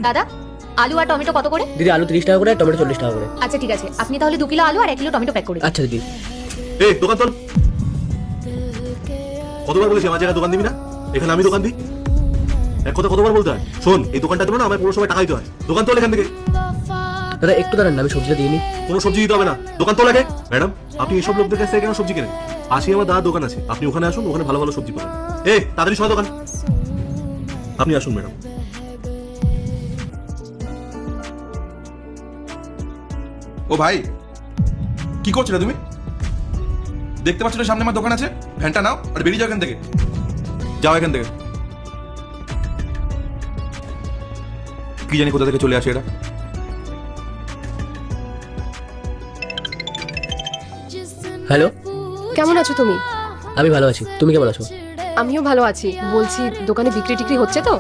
দাদা আলু আর টমেটো কত করে? দিদি আলু 30 টাকা করে, টমেটো 40 টাকা করে। আচ্ছা ঠিক আছে, আপনি তাহলে 2 কিলো আলু আর 1 কিলো টমেটো প্যাক করে দিন। আচ্ছা দিদি। এই দোকান তোল। কতবার বলেছি আমার জায়গায় দোকান দিবি না? এখানে আমি দোকান দিই। এক কথা কতবার বলতে হয়? শোন, এই দোকানটা তোলো না, আমার পুরো সময় টাকা দিতে হয়। দোকান তোল এখান থেকে। দাদা একটু দাঁড়ান না, আমি সবজিটা দিয়ে নিই। কোনো সবজি দিতে হবে না, দোকান তোল আগে। ম্যাডাম, আপনি এসব লোকদের কাছ থেকে কেন সবজি কেনেন? পাশে আমার দাদার দোকান আছে, আপনি ওখানে আসুন, ওখানে ভালো ভালো সবজি পাবেন। এই তাড়াতাড়ি সময় দোকান। আপনি আসুন ম্যাডাম। ও ভাই, কি করছো না তুমি? দেখতে পাচ্ছ না সামনে আমার দোকান আছে? ভ্যানটা নাও আর বেরিয়ে যাও এখান থেকে। যাও এখান থেকে। কি জানি কোথা থেকে চলে আসে এরা। হ্যালো, কেমন আছো তুমি? আমি ভালো আছি, তুমি কেমন আছো? আমিও ভালো আছি। বলছি দোকানে বিক্রি টিক্রি হচ্ছে তো?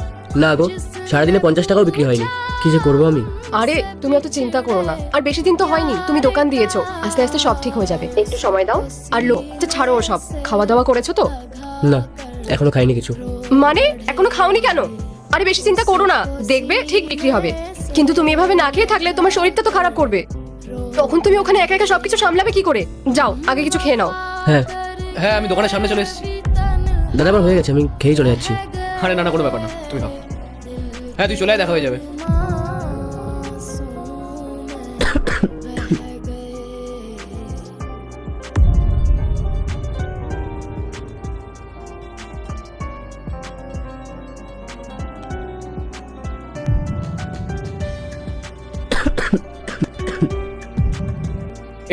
না গো, সারাদিনে 50 টাকাও বিক্রি হয়নি। কি যে করবো আমি। আরে তুমি অত চিন্তা করো না, আর বেশি দিন তো হয়নি, তুমি দোকান দিয়েছো, আস্তে আস্তে সব ঠিক হয়ে যাবে, একটু সময় দাও। আর লোকটা ছাড়ো, সব খাওয়া দাওয়া করেছো তো? না, এখনো খাইনি কিছু। মানে এখনো খাওনি কেন? আরে বেশি চিন্তা করো না, দেখবে ঠিক বিক্রি হবে। কিন্তু তুমি এভাবে না খেয়ে থাকলে তোমার শরীরটা তো খারাপ করবে, তখন তুমি ওখানে একা একা সবকিছু সামলাবে কি করে? যাও আগে কিছু খেয়ে নাও। হ্যাঁ হ্যাঁ, আমি দোকানের সামনে চলে এসেছি। দাদা, আমার হয়ে গেছে, আমি খেয়ে চলে যাচ্ছি। আরে না না, কোনো ব্যাপার না, তুমি খাও। হ্যাঁ তুই চলে আয়, দেখা হয়ে যাবে।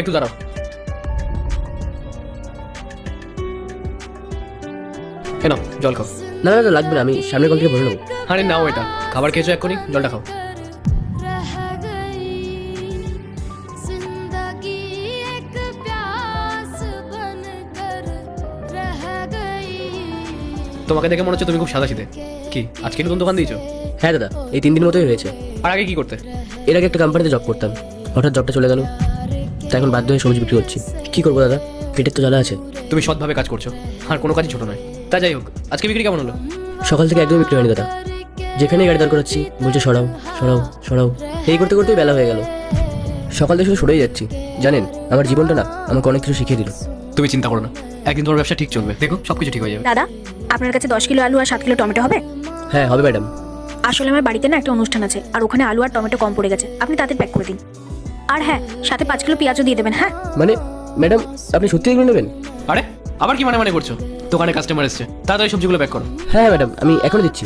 একটু দাঁড়াও। এ নাও জল খাও। না না না, লাগবে না, আমি সামনের কল থেকে ভরে নেবো। আরে নাও, এটা খাবার খেয়েছো এক্ষুনি, জলটা খাও। তোমাকে দেখে মনে হচ্ছে তুমি খুব সাদাসিধে। কি আজকে নতুন দোকান দিয়েছো? হ্যাঁ দাদা, এই 3 দিন মতোই হয়েছে। আর আগে কি করতে? এর আগে একটা কোম্পানিতে জব করতাম, হঠাৎ জবটা চলে গেল, তাই এখন বাধ্য হয়ে সবজি বিক্রি করছি। কি করবো দাদা, পেটের তো জ্বালা আছে। তুমি সৎভাবে কাজ করছো, আর কোনো কাজই ছোট নয়। তা যাই হোক, আজকে বিক্রি কেমন হলো? সকাল থেকে একদমই বিক্রি হয়নি দাদা, যেখানেই গাড়ি দাঁড় করাচ্ছি বলছে সরাও সরাও সরাও, এই করতে করতেই বেলা হয়ে গেল। সকাল থেকে শুধু সরেই যাচ্ছি। জানেন, আমার জীবনটা না আমাকে অনেক কিছু শিখিয়ে দিল। তুমি চিন্তা করো না, একদিন তোমার ব্যবসা ঠিক চলবে, দেখো সবকিছু ঠিক হয়ে যাবে। দাদা, আপনার কাছে 10 কিলো আলু আর 7 কিলো টমেটো হবে? হ্যাঁ হবে ম্যাডাম। আসলে আমার বাড়িতে না একটা অনুষ্ঠান আছে, আর ওখানে আলু আর টমেটো কম পড়ে গেছে, আপনি তাদের প্যাক করে দিন। আর হ্যাঁ, সাথে 5 কিলো পেঁয়াজও দিয়ে দেবেন। হ্যাঁ মানে ম্যাডাম, আপনি সত্যি এগুলো নেবেন? আরে আবার কি মানে মানে করছো? দোকানে কাস্টমার এসছে, তাড়াতাড়ি সবজিগুলো প্যাক করো। হ্যাঁ ম্যাডাম, আমি এখনই দিচ্ছি।